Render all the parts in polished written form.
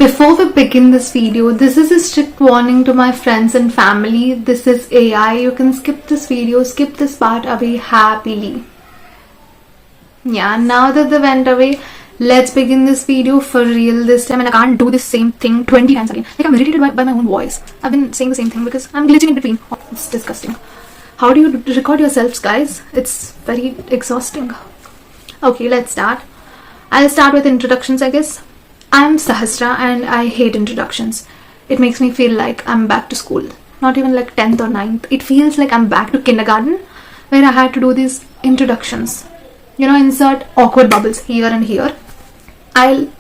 Before we begin this video, this is a strict warning to my friends and family. This is AI. You can skip this video, skip this part away happily. Yeah, now that they went away, let's begin this video for real this time. And I can't do this same thing 20 times again. Like, I'm irritated by my own voice. I've been saying the same thing because I'm glitching in between. Oh, it's disgusting. How do you record yourselves, guys? It's very exhausting. Okay, let's start. I'll start with introductions, I guess. I'm Sahasra and I hate introductions. It makes me feel like I'm back to school. Not even like 10th or 9th. It feels like I'm back to kindergarten where I had to do these introductions. You know, insert awkward bubbles here and here.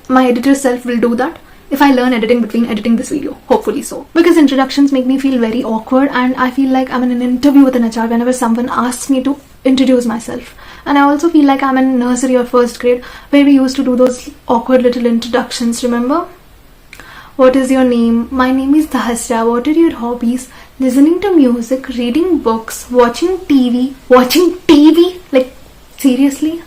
My editor self will do that if I learn editing between editing this video. Hopefully so. Because introductions make me feel very awkward and I feel like I'm in an interview with an HR whenever someone asks me to introduce myself. And I also feel like I'm in nursery or first grade where we used to do those awkward little introductions, remember? What is your name? My name is Sahasra. What are your hobbies? Listening to music, reading books, watching TV. Watching TV? Like, seriously?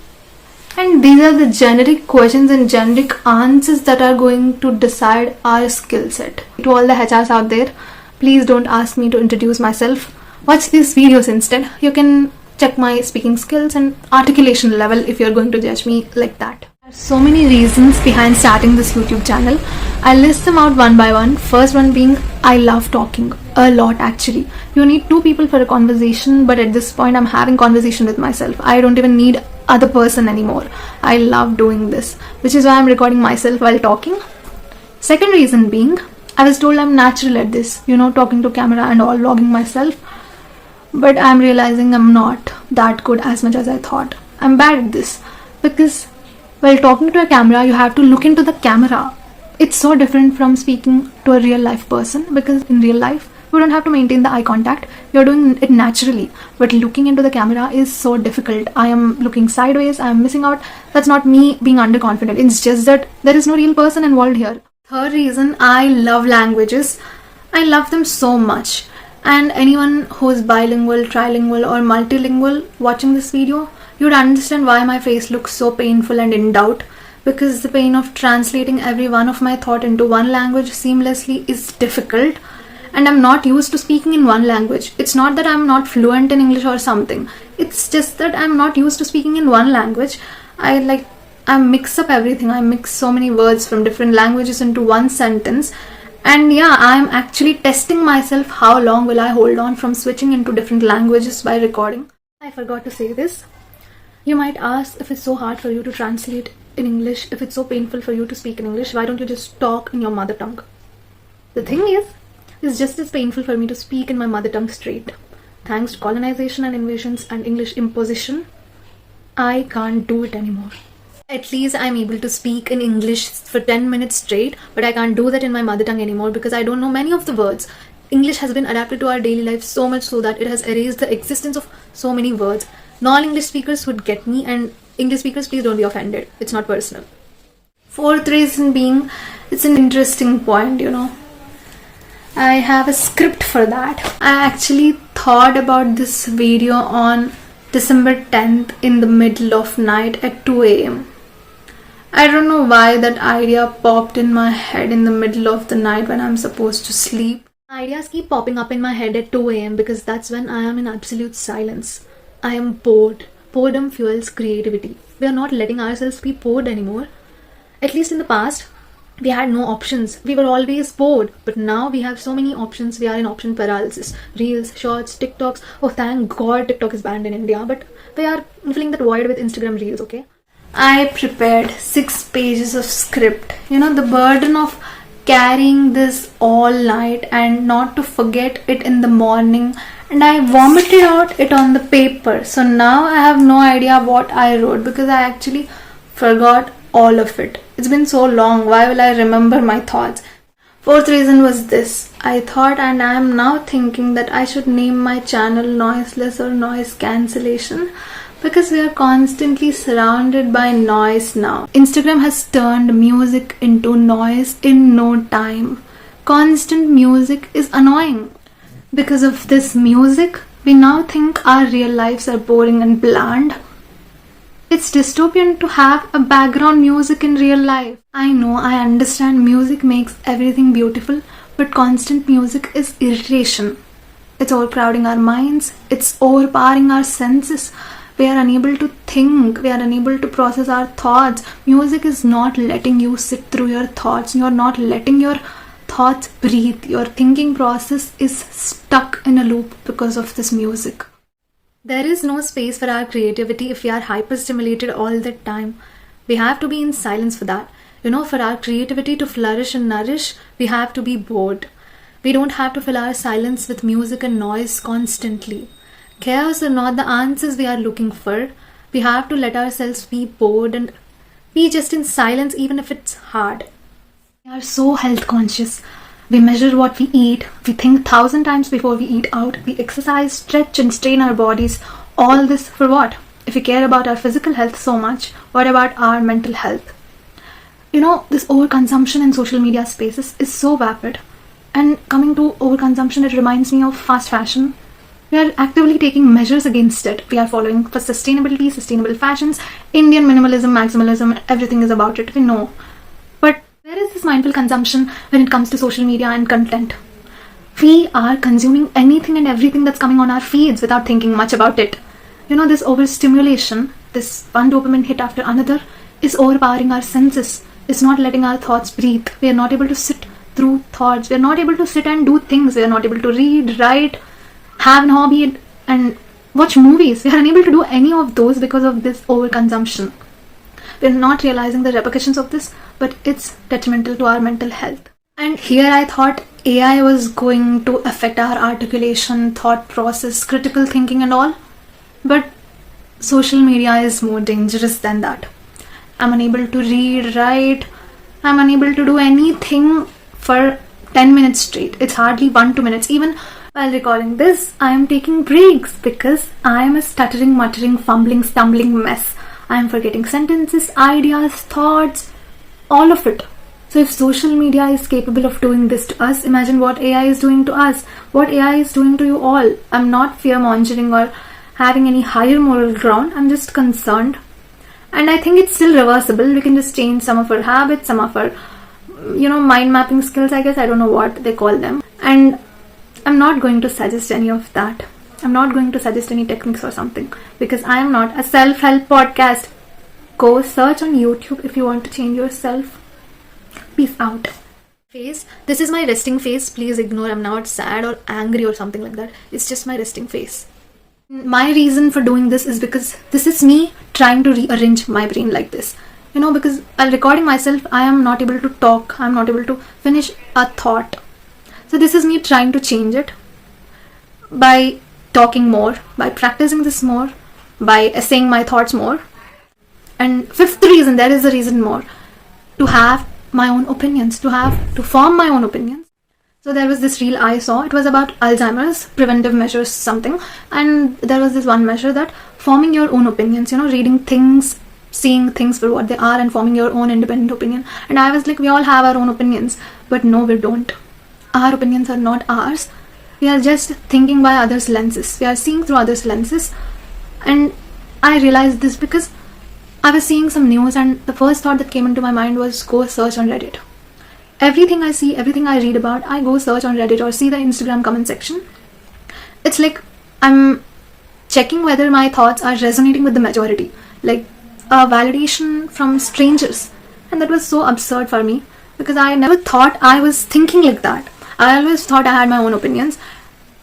And these are the generic questions and generic answers that are going to decide our skill set. To all the HRs out there, please don't ask me to introduce myself. Watch these videos instead. You can check my speaking skills and articulation level if you're going to judge me like that. There are so many reasons behind starting this YouTube channel. I'll list them out one by one. First one being, I love talking a lot actually. You need two people for a conversation, but at this point I'm having conversation with myself. I don't even need other person anymore. I love doing this, which is why I'm recording myself while talking. Second reason being, I was told I'm natural at this, you know, talking to camera and all, vlogging myself. But I'm realizing I'm not that good as much as I thought. I'm bad at this because while talking to a camera, you have to look into the camera. It's so different from speaking to a real life person because in real life, you don't have to maintain the eye contact. You're doing it naturally. But looking into the camera is so difficult. I am looking sideways. I am missing out. That's not me being underconfident. It's just that there is no real person involved here. Third reason, I love languages. I love them so much. And anyone who is bilingual, trilingual or multilingual watching this video, you would understand why my face looks so painful and in doubt. Because the pain of translating every one of my thought into one language seamlessly is difficult. And I'm not used to speaking in one language. It's not that I'm not fluent in English or something. It's just that I'm not used to speaking in one language. I mix up everything. I mix so many words from different languages into one sentence. And yeah, I'm actually testing myself how long will I hold on from switching into different languages by recording. I forgot to say this. You might ask, if it's so hard for you to translate in English, if it's so painful for you to speak in English, why don't you just talk in your mother tongue? The thing is, it's just as painful for me to speak in my mother tongue straight. Thanks to colonization and invasions and English imposition, I can't do it anymore. At least I'm able to speak in English for 10 minutes straight, but I can't do that in my mother tongue anymore because I don't know many of the words. English has been adapted to our daily life so much so that it has erased the existence of so many words. Non-English speakers would get me, and English speakers, please don't be offended. It's not personal. Fourth reason being, it's an interesting point, you know. I have a script for that. I actually thought about this video on December 10th in the middle of night at 2 a.m. I don't know why that idea popped in my head in the middle of the night when I'm supposed to sleep. Ideas keep popping up in my head at 2 a.m. because that's when I am in absolute silence. I am bored. Boredom fuels creativity. We are not letting ourselves be bored anymore. At least in the past, we had no options. We were always bored. But now we have so many options. We are in option paralysis. Reels, shorts, TikToks. Oh, thank God TikTok is banned in India. But we are filling that void with Instagram Reels, okay? I prepared 6 pages of script. You know, the burden of carrying this all night and not to forget it in the morning. And I vomited out it on the paper. So now I have no idea what I wrote because I actually forgot all of it. It's been so long. Why will I remember my thoughts? Fourth reason was this. I thought and I am now thinking that I should name my channel Noiseless or Noise Cancellation because we are constantly surrounded by noise now. Instagram has turned music into noise in no time. Constant music is annoying. Because of this music, we now think our real lives are boring and bland. It's dystopian to have a background music in real life. I know, I understand music makes everything beautiful, but constant music is irritation. It's overcrowding our minds, it's overpowering our senses. We are unable to think, we are unable to process our thoughts. Music is not letting you sit through your thoughts, you are not letting your thoughts breathe. Your thinking process is stuck in a loop because of this music. There is no space for our creativity if we are hyperstimulated all the time. We have to be in silence for that. For our creativity to flourish and nourish, we have to be bored. We don't have to fill our silence with music and noise constantly. Chaos are not the answers we are looking for. We have to let ourselves be bored and be just in silence even if it's hard. We are so health conscious. We measure what we eat. We think 1,000 times before we eat out. We exercise, stretch and strain our bodies. All this for what? If we care about our physical health so much, what about our mental health? This overconsumption in social media spaces is so vapid. And coming to overconsumption, it reminds me of fast fashion. We are actively taking measures against it. We are following for sustainability, sustainable fashions, Indian minimalism, maximalism, everything is about it. We know. But where is this mindful consumption when it comes to social media and content? We are consuming anything and everything that's coming on our feeds without thinking much about it. This overstimulation, this one dopamine hit after another, is overpowering our senses. It's not letting our thoughts breathe. We are not able to sit through thoughts. We are not able to sit and do things. We are not able to read, write, have an hobby and watch movies. We are unable to do any of those because of this overconsumption. We are not realizing the repercussions of this, but it's detrimental to our mental health. And here I thought AI was going to affect our articulation, thought process, critical thinking and all. But social media is more dangerous than that. I'm unable to read, write. I'm unable to do anything for 10 minutes straight. It's hardly 1-2 minutes. Even while recording this, I am taking breaks because I am a stuttering, muttering, fumbling, stumbling mess. I am forgetting sentences, ideas, thoughts, all of it. So if social media is capable of doing this to us, imagine what AI is doing to us, what AI is doing to you all. I'm not fear-mongering or having any higher moral ground. I'm just concerned. And I think it's still reversible. We can just change some of our habits, some of our, mind mapping skills, I guess. I don't know what they call them. And I'm not going to suggest any of that. I'm not going to suggest any techniques or something because I am not a self-help podcast. Go search on YouTube if you want to change yourself. Peace out. Face. This is my resting face. Please ignore. I'm not sad or angry or something like that. It's just my resting face. My reason for doing this is because this is me trying to rearrange my brain like this. Because while recording myself, I am not able to talk. I'm not able to finish a thought. So this is me trying to change it by talking more, by practicing this more, by essaying my thoughts more. And fifth reason, there is a reason more, to have my own opinions, to form my own opinions. So there was this reel I saw. It was about Alzheimer's, preventive measures something. And there was this one measure that forming your own opinions, reading things, seeing things for what they are and forming your own independent opinion. And I was like, we all have our own opinions. But no, we don't. Our opinions are not ours. We are just thinking by others' lenses. We are seeing through others' lenses. And I realized this because I was seeing some news and the first thought that came into my mind was go search on Reddit. Everything I see, everything I read about, I go search on Reddit or see the Instagram comment section. It's like I'm checking whether my thoughts are resonating with the majority. Like a validation from strangers. And that was so absurd for me because I never thought I was thinking like that. I always thought I had my own opinions.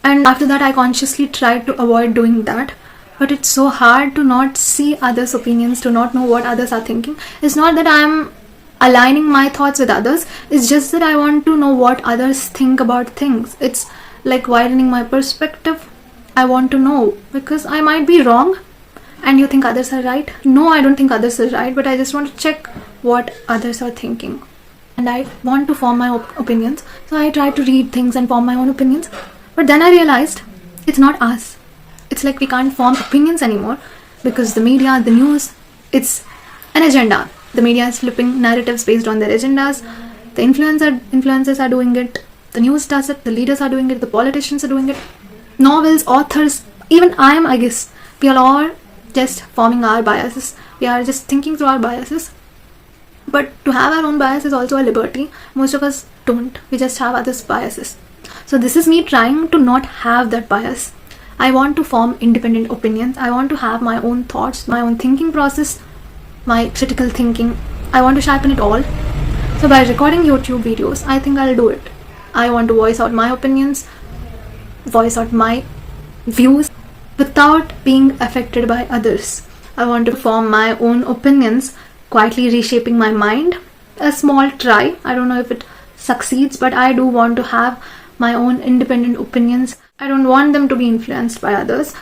And after that, I consciously tried to avoid doing that. But it's so hard to not see others' opinions, to not know what others are thinking. It's not that I'm aligning my thoughts with others. It's just that I want to know what others think about things. It's like widening my perspective. I want to know because I might be wrong and you think others are right. No, I don't think others are right, but I just want to check what others are thinking. And I want to form my opinions. So I try to read things and form my own opinions. But then I realized it's not us. It's like we can't form opinions anymore because the media, the news, it's an agenda. The media is flipping narratives based on their agendas. The influencers are doing it. The news does it. The leaders are doing it. The politicians are doing it. Novels, authors, even I guess. We are all just forming our biases We are just thinking through our biases. But to have our own bias is also a liberty. Most of us don't. We just have others' biases. So this is me trying to not have that bias. I want to form independent opinions. I want to have my own thoughts, my own thinking process, my critical thinking. I want to sharpen it all. So by recording YouTube videos, I think I'll do it. I want to voice out my opinions, voice out my views without being affected by others. I want to form my own opinions, quietly reshaping my mind. A small try. I don't know if it succeeds, but I do want to have my own independent opinions. I don't want them to be influenced by others,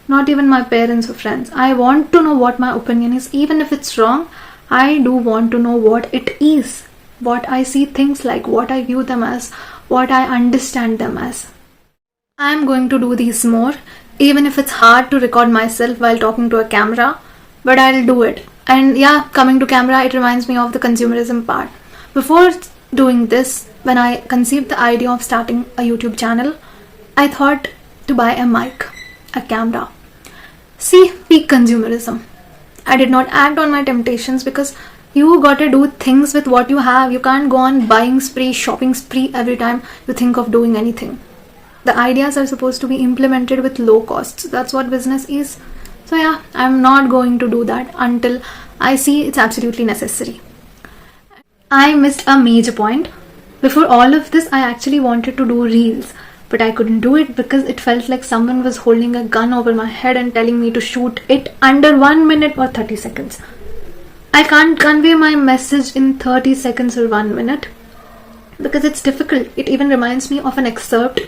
not even my parents or friends. I want to know what my opinion is, even if it's wrong. I do want to know what it is, what I see things like, what I view them as, what I understand them as. I'm going to do these more, even if it's hard to record myself while talking to a camera, but I'll do it. And yeah, coming to camera, it reminds me of the consumerism part. Before doing this, when I conceived the idea of starting a YouTube channel, I thought to buy a mic, a camera. See, peak consumerism. I did not act on my temptations because you gotta do things with what you have. You can't go on buying spree, shopping spree every time you think of doing anything. The ideas are supposed to be implemented with low costs. That's what business is. So yeah, I'm not going to do that until I see it's absolutely necessary. I missed a major point. Before all of this, I actually wanted to do reels, but I couldn't do it because it felt like someone was holding a gun over my head and telling me to shoot it under 1 minute or 30 seconds. I can't convey my message in 30 seconds or 1 minute because it's difficult. It even reminds me of an excerpt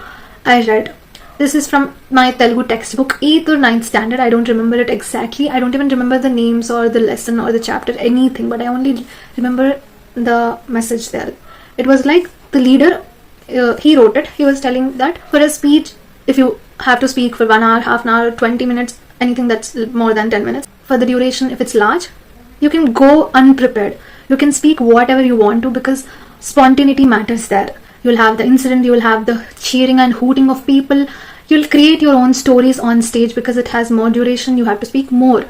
I read. This is from my Telugu textbook, 8th or 9th standard. I don't remember it exactly. I don't even remember the names or the lesson or the chapter, anything, but I only remember the message there. It was like the leader, he wrote it. He was telling that for a speech, if you have to speak for 1 hour, half an hour, 20 minutes, anything that's more than 10 minutes, for the duration, if it's large, you can go unprepared. You can speak whatever you want to because spontaneity matters there. You'll have the incident, you'll have the cheering and hooting of people. You'll create your own stories on stage because it has more duration. You have to speak more.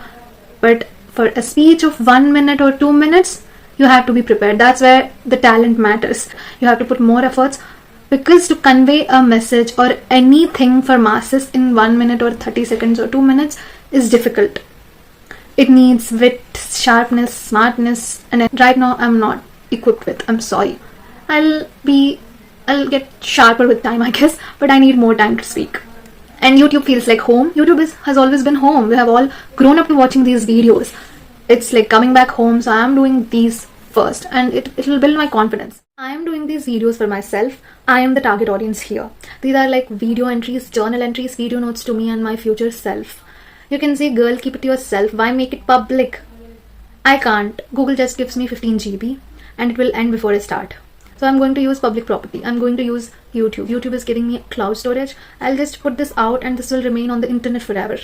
But for a speech of 1 minute or 2 minutes, you have to be prepared. That's where the talent matters. You have to put more efforts because to convey a message or anything for masses in 1 minute or 30 seconds or 2 minutes is difficult. It needs wit, sharpness, smartness, and right now I'm not equipped with. I'm sorry. I'll get sharper with time, I guess, but I need more time to speak. And YouTube feels like home. YouTube has always been home. We have all grown up to watching these videos. It's like coming back home, so I am doing these first, and it'll build my confidence. I am doing these videos for myself. I am the target audience here. These are like video entries, journal entries, video notes to me and my future self. You can say, girl, keep it to yourself. Why make it public? I can't. Google just gives me 15 GB and it will end before I start. So I'm going to use public property. I'm going to use YouTube. YouTube is giving me cloud storage. I'll just put this out and this will remain on the internet forever.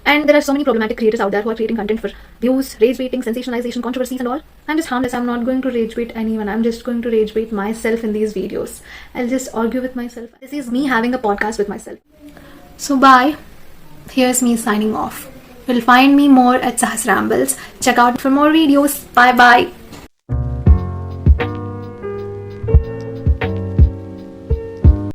And there are so many problematic creators out there who are creating content for views, rage baiting, sensationalization, controversies and all. I'm just harmless. I'm not going to rage bait anyone. I'm just going to rage bait myself in these videos. I'll just argue with myself. This is me having a podcast with myself. So bye. Here's me signing off. You'll find me more at Sahas Rambles. Check out for more videos. Bye bye.